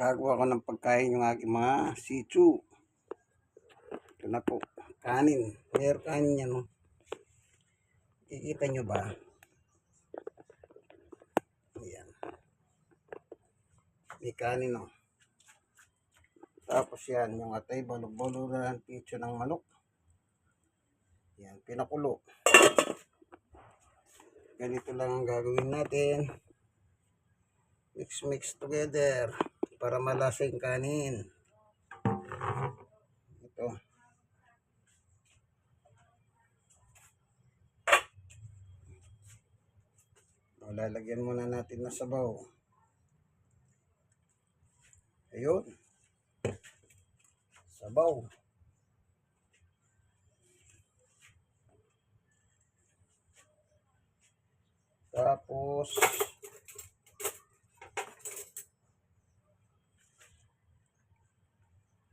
Gagawa ko ng pagkain yung aking mga sichu. Ito na po. Kanin. Meron kanin yan. No? Kikita nyo ba? Ayan. May kanin. No? Tapos yan. Yung atay, balog-baloran, picho ng manok. Yan. Pinakulo. Ganito lang ang gagawin natin. Mix together. Para malasa yung kanin. Ito. Lalagyan muna natin ng sabaw. Ayun. Sabaw. Tapos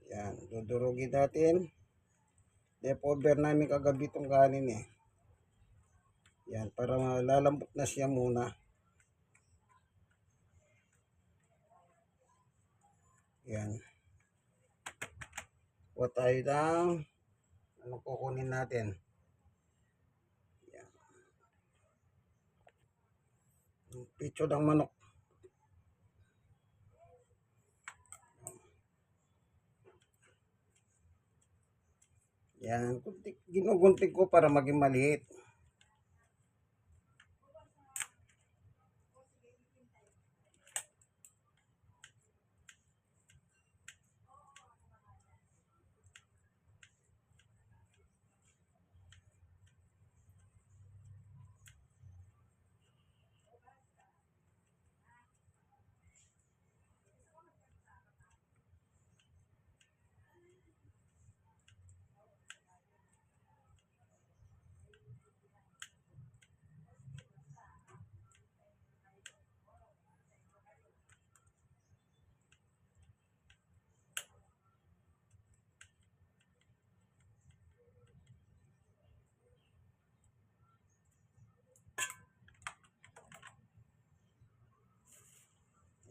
yan, dudurugin natin. Leftover namin kagabi itong kanin eh. Yan, para lalambot na siya muna. Yan. Kuha tayo ng ano kukunin natin. Yan. Picho ng manok. Yan, ginugunting ko para maging maliit.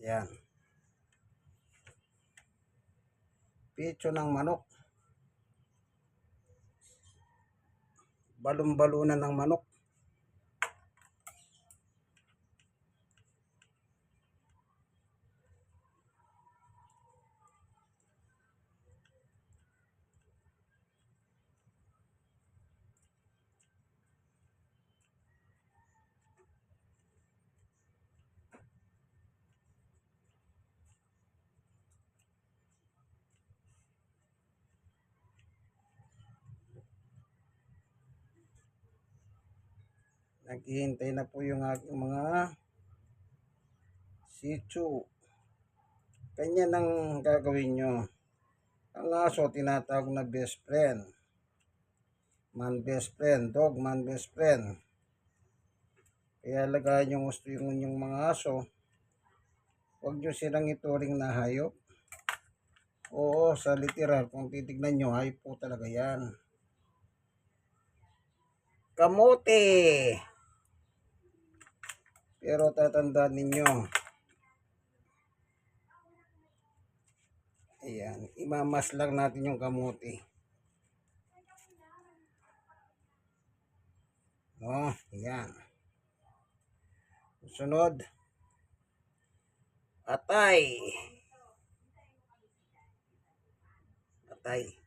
Yan. Picho ng manok. Balon-balunan ng manok. Naghihintay na po yung aking mga sichu. Kanya nang gagawin nyo. Ang aso tinatawag na best friend. Man best friend. Dog man best friend. Kaya lagayan nyo gusto yung inyong mga aso. Huwag nyo silang ituring na hayop. Oo, sa literal. Kung titignan nyo, hayop po talaga yan. Kamote! Pero tatandaan ninyo. Ayan, imamas lang natin yung kamote. No, ayan. Sunod. Atay. Atay.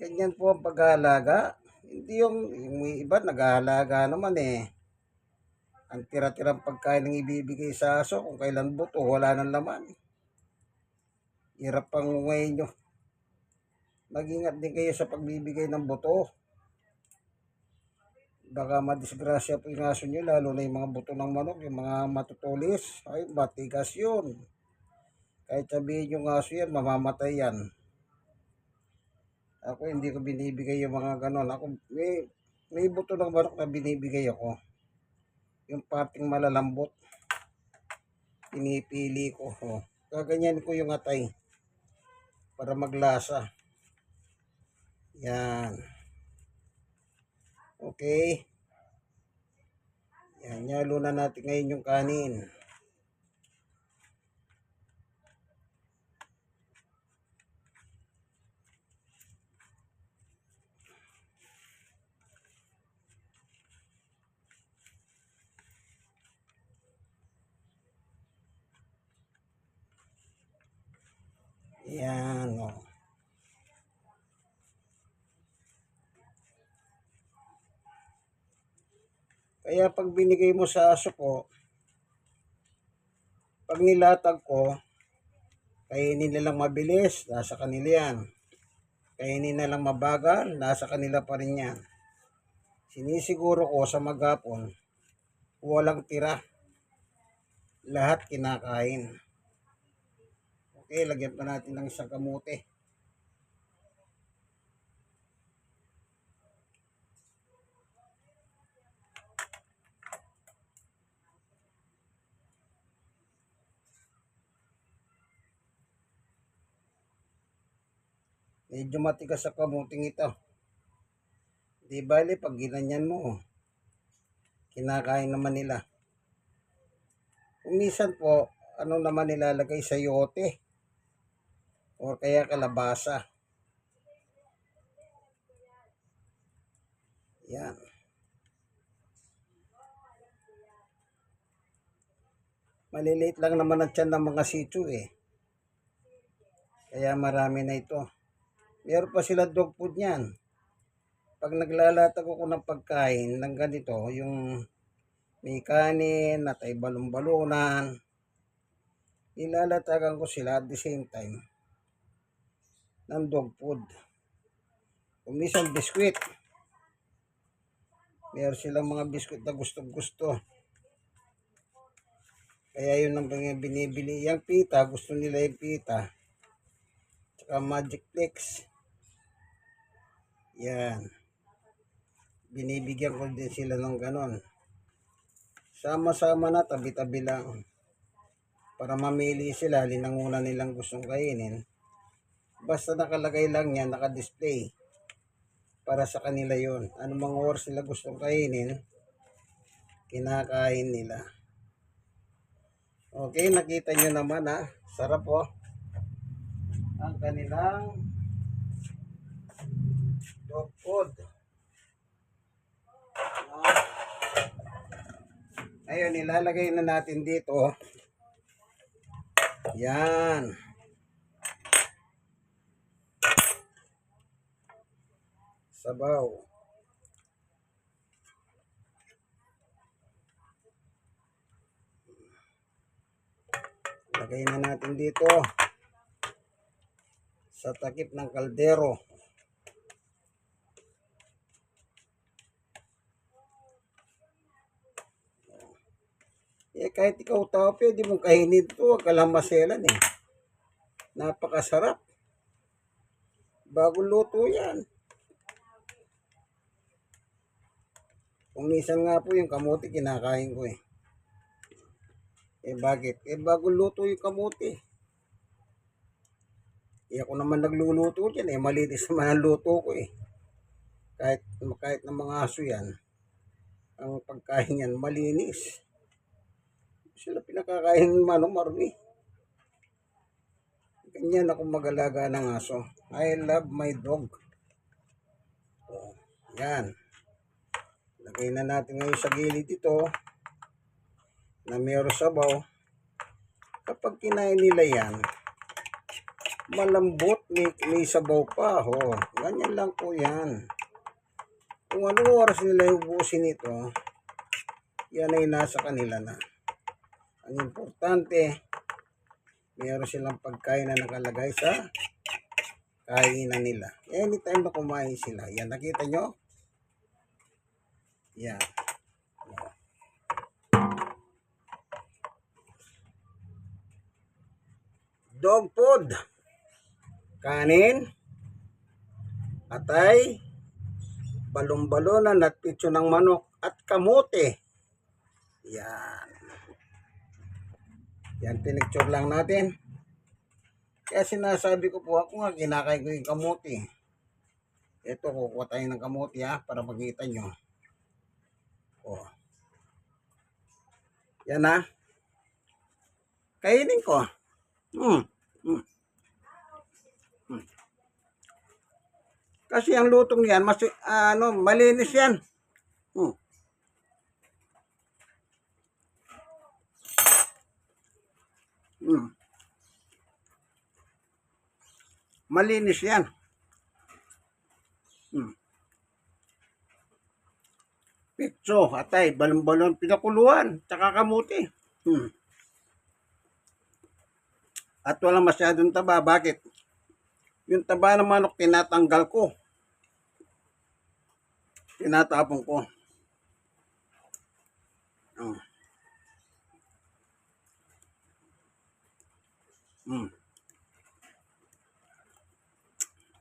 Ganyan po ang pag-aalaga. Hindi yung iba nag-aalaga naman eh. Ang tira-tirang pagkain ng ibibigay sa aso kung kailan buto, wala nang laman. Hirap pang ngayon nyo. Mag-ingat din kayo sa pagbibigay ng buto. Baka madisgrasya po yung aso nyo, lalo na yung mga buto ng manok, yung mga matutulis. Ay, matigas yun. Kahit sabihin yung aso yan, mamamatay yan. Ako hindi ko binibigay yung mga ganon. Ako may buto ng manok na binibigay ako. Yung parting malalambot. Pinipili ko. Oh. Kaganyan ko yung atay. Para maglasa. Yan. Okay. Yan, yalo na natin ngayon yung kanin. Yan, o. Kaya pag binigay mo sa aso ko, pag nilatag ko, kainin nilang mabilis, nasa kanila yan. Kainin na lang mabagal, nasa kanila pa rin yan. Sinisiguro ko sa maghapon, walang tira. Lahat kinakain. Okay, lagyan pa natin ng isang kamote. Medyo matigas sa kamuting ito. Di bali, pag ginanyan mo, kinakain naman nila. Kumisan po, ano naman nilalagay sa yote o kaya kalabasa. Yan. Maliliit lang naman ang tiyan ng mga sitsu eh. Kaya marami na ito. Meron pa sila dog food niyan. Pag naglalatag ako ng pagkain ng ganito, yung may kanin at ay balon-balunan, nilalatagan ko sila at the same time ng dog food. Kumisan biskwit. Meron silang mga biskwit na gusto-gusto. Kaya yun ang binibili. Yung pita, gusto nila yung pita. Tsaka Magic Flex. Yan. Binibigyan ko din sila ng ganon. Sama-sama na, tabi-tabi lang. Para mamili sila, linanguna nilang gustong kainin. Basta nakalagay lang yan, naka-display. Para sa kanila yon. Anong mga oras sila gustong kainin, kinakain nila. Okay, nakita nyo naman ha. Sarap po. Ang kanilang dog food. Ngayon, ilalagay na natin dito. Yan. Sabaw. Lagay na natin dito sa takip ng kaldero. Kahit ikaw tao, pwede mong kainin ito. Huwag ka lang maselan eh. Napakasarap. Bagong luto yan. Kung minsan nga po yung kamote kinakain ko eh. Bakit? Bagong luto yung kamote. Ako naman nagluluto dyan eh. Malinis naman ang luto ko eh. Kahit ng mga aso yan, ang pagkain yan malinis. Sila pinakakain ng marumi. Ganyan ako mag-alaga ng aso. I love my dog. So, yan. Lagay na natin ngayon sa gilid ito na mayroong sabaw. Kapag kinain nila yan, malambot, may sabaw pa. Oh, ganyan lang po yan. Kung anong oras nila ubusin ito, yan ay nasa kanila na. Ang importante, mayroon silang pagkain na nakalagay sa kainan nila. Anytime na kumain sila. Yan, nakita nyo? Yan. Dog food. Kanin, atay, balon-balonan at pitso ng manok at kamote. Yan. Yan, pinicture lang natin. Kaya sinasabi ko po, ako nga kinakain ko yung kamote. Ito, kukuha tayo ng kamote ha, para makita nyo. Oh. Yan na. Kainin ko. Mm. Mm. Mm. Kasi ang lutong yan, malinis yan. Mm. Mm. Malinis yan. Mm. Pitso, atay, balon-balon, pinakuluan, tsaka kamuti. Mm. At walang masyadong taba. Bakit? Yung taba ng manok, tinatanggal ko. Tinatapon ko. Mm. Mm.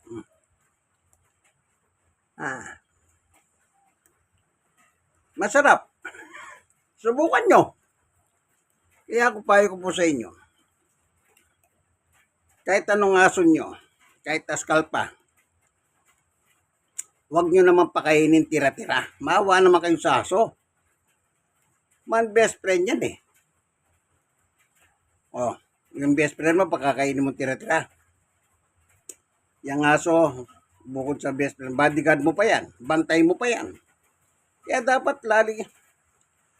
Mm. Ah, masarap. Subukan nyo. Kaya ako payo ko po sa inyo. Kahit anong aso nyo, kahit askal pa, huwag nyo naman pakainin tira-tira. Maawa naman kayo sa aso. Man best friend yan eh. Oh, yung best friend mo, pakakainin mo tira-tira. Yung aso, bukod sa best friend, bodyguard mo pa yan. Bantay mo pa yan. Kaya dapat lali,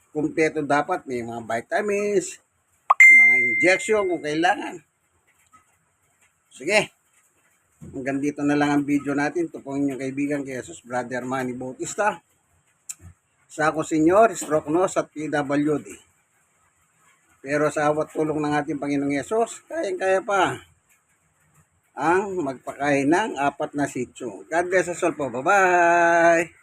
kumpleto dapat. May mga vitamins, mga injection kung kailangan. Sige. Hanggang dito na lang ang video natin. Ito po inyong kaibigan kay Jesus, Brother Manny Bautista. Sa ako, Senyor, stroke nose at PWD. Pero sa awat tulong ng ating Panginoong Yesus, kayang-kaya pa ang magpakain ng 4 na sitso. God bless us all po. Bye-bye!